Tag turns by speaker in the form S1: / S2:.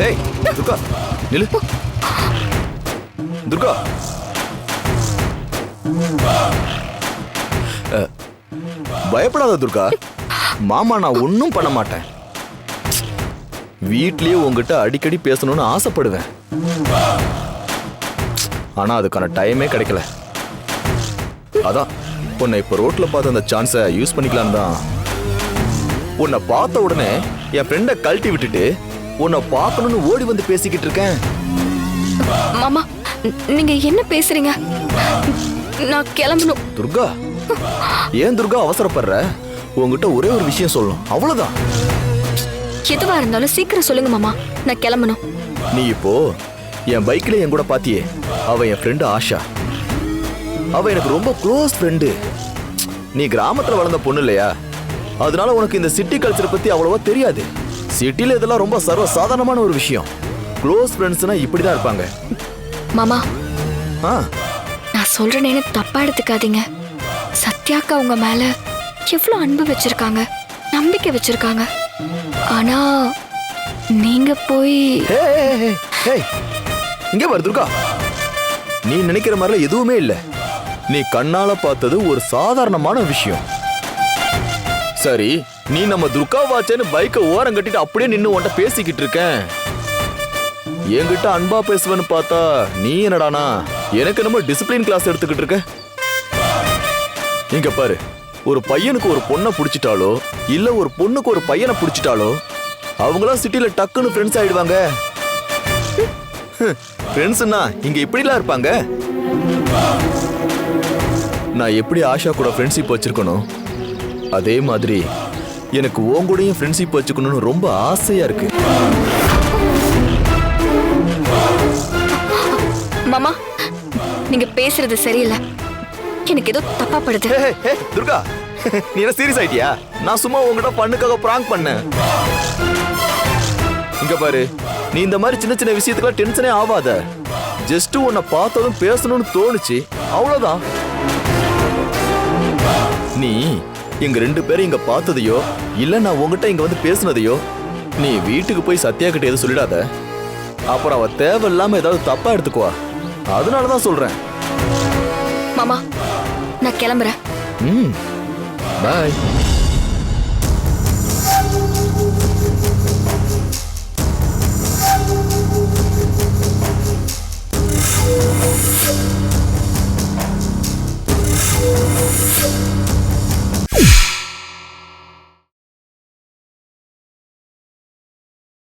S1: ஏய் துர்கா நில்லு. துர்கா பயப்படாத துர்கா. மாமா நான் ஒன்னும் பண்ண மாட்டேன். வீட்லயே உங்ககிட்ட அடிக்கடி பேசணும்னு ஆசைப்படுவேன். ஆனா அதுக்கான டைமே கிடைக்கல. அதான் உன்னை இப்ப ரோட்ல பார்த்த அந்த சான்ஸை யூஸ் பண்ணிக்கலாம் தான். உன்னை பார்த்த உடனே என் ஃப்ரெண்டை கழட்டி விட்டுட்டு உன்னை பார்க்கணும்னு ஓடி வந்து பேசிக்கிட்டு இருக்கேன்.
S2: மாமா நீங்க என்ன பேசுறீங்க? நான் கிளம்பணும்.
S1: துர்கா ஏன் துர்கா அவசரப்படுற? உங்ககிட்ட ஒரே ஒரு விஷயம் சொல்லணும், அவ்வளவுதான்.
S2: எதுவா இருந்தாலும் சீக்கிரம் சொல்லுங்க மாமா, நான் கிளம்பணும்.
S1: நீ இப்போ என் பைக்ல என் கூட பாத்தியே, அவ என் ஃப்ரெண்டு ஆஷா. அவ எனக்கு ரொம்ப க்ளோஸ் ஃப்ரெண்டு. நீ கிராமத்துல வளர்ந்த பொண்ணு இல்லையா, அதனால உனக்கு இந்த சிட்டி கல்ச்சர் பத்தி அவ்வளவா தெரியாது. சிட்டில இதெல்லாம் ரொம்ப சர்வ சாதாரணமான ஒரு விஷயம். க்ளோஸ் ஃப்ரெண்ட்ஸ்னா இப்படிதான் இருப்பாங்க.
S2: மாமா
S1: ஆ
S2: நான் சொல்றேன்னு தப்பா எடுத்துக்காதீங்க. சத்யாக்கா உங்க மேல எவ்வளவு அன்பு வச்சிருக்காங்க, நம்பிக்கை வச்சிருக்காங்க. ஆனா நீங்க போய்
S1: இங்க பாரு துர்கா, நீ நினைக்கிற மாதிரில எதுவுமே இல்ல. நீ கண்ணால பார்த்தது ஒரு சாதாரணமான விஷயம். சரி, நீ நம்ம துர்கா வாச்சேன்னு பைக்கை ஓரம் கட்டிட்டு அப்படியே நின்னு உன்கிட்ட பேசிக்கிட்டு இருக்கேன். என்கிட்ட அன்பா பேசுவேன்னு பார்த்தா நீ என்னடானா எனக்கு நம்ம டிசிப்ளின் கிளாஸ் எடுத்துக்கிட்டு இருக்க. இங்க பாரு, ஒரு பையனுக்கு ஒரு பொண்ணை பிடிச்சிட்டாலோ இல்ல ஒரு பொண்ணுக்கு ஒரு பையனை பிடிச்சிட்டாலோ அவங்களாம் சிட்டில டக்குன்னு ஃப்ரெண்ட்ஸ் ஆயிடுவாங்க. ஃப்ரெண்ட்ஸ்னா இங்க இப்படிலாம் இருப்பாங்க. நான் எப்படி ஆஷா கூட ஃப்ரெண்ட்ஷிப் வச்சிருக்கணும், அதே மாதிரி எனக்கு உன் கூடயும் ஃப்ரெண்ட்ஷிப் வச்சுக்கணும்னு ரொம்ப ஆசையா இருக்கு.
S2: மாமா நீங்க பேசுறது சரியில்லை, எனக்கு ஏதோ தப்பா படுது.
S1: துர்கா நீ என்ன சீரியஸ் ஆயிட்டியா? நான் சும்மா உங்ககிட்ட பண்ணுக்காக பிராங்க் பண்ணேன். இங்க பாரு, நீ இந்த மாதிரி சின்ன சின்ன விஷயத்துக்குலாம் டென்ஷனே ஆகாத. ஜஸ்ட் உன்னை பார்த்ததும் பேசணும்னு தோணுச்சு, அவ்வளவுதான். நீ எங்க ரெண்டு பேரும் இங்க பார்த்ததையோ இல்ல நான் உங்ககிட்ட இங்க வந்து பேசுனதையோ நீ வீட்டுக்கு போய் சத்யா கிட்ட எதுவும் சொல்லிடாத. அப்புறம் அவ தேவையில்லாம ஏதாவது தப்பா எடுத்துக்குவா. அதனாலதான் சொல்றேன்.
S2: மாமா நான் கிளம்புறேன்.
S1: பாய்.